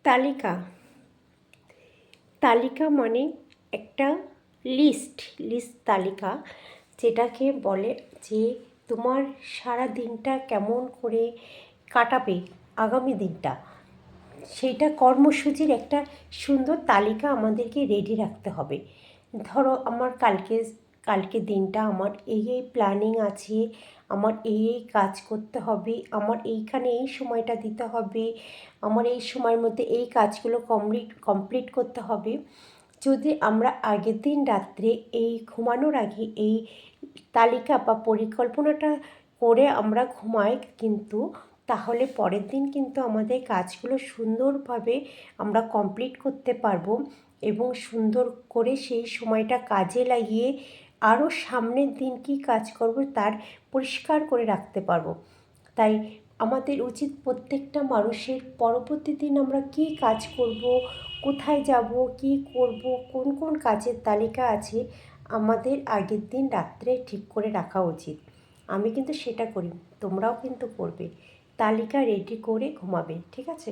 তালিকা তালিকা মানে একটা লিস্ট তালিকা, যেটাকে বলে যে তোমার সারা দিনটা কেমন করে কাটাবে, আগামী দিনটা সেইটা কর্মসূচির একটা সুন্দর তালিকা আমাদেরকে রেডি রাখতে হবে। ধরো আমার কালকে দিনটা আমার এই প্ল্যানিং আছে, আমার এই কাজ করতে হবে, আমার এইখানে এই সময়টা দিতে হবে, আমার এই সময়ের মধ্যে এই কাজগুলো কমপ্লিট করতে হবে। যদি আমরা আগের দিন রাত্রে এই ঘুমানোর আগে এই তালিকা বা পরিকল্পনাটা করে আমরা ঘুমাই, কিন্তু তাহলে পরের দিন কিন্তু আমাদের কাজগুলো সুন্দরভাবে আমরা কমপ্লিট করতে পারবো এবং সুন্দর করে সেই সময়টা কাজে লাগিয়ে আরও সামনের দিন কী কাজ করব তার পরিষ্কার করে রাখতে পারবো। তাই আমাদের উচিত প্রত্যেকটা মানুষের পরবর্তী দিন আমরা কী কাজ করব, কোথায় যাব, কী করব, কোন কোন কাজের তালিকা আছে আমাদের আগের দিন রাত্রে ঠিক করে রাখা উচিত। আমি কিন্তু সেটা করি, তোমরাও কিন্তু করবে। তালিকা রেডি করে ঘুমাবে, ঠিক আছে?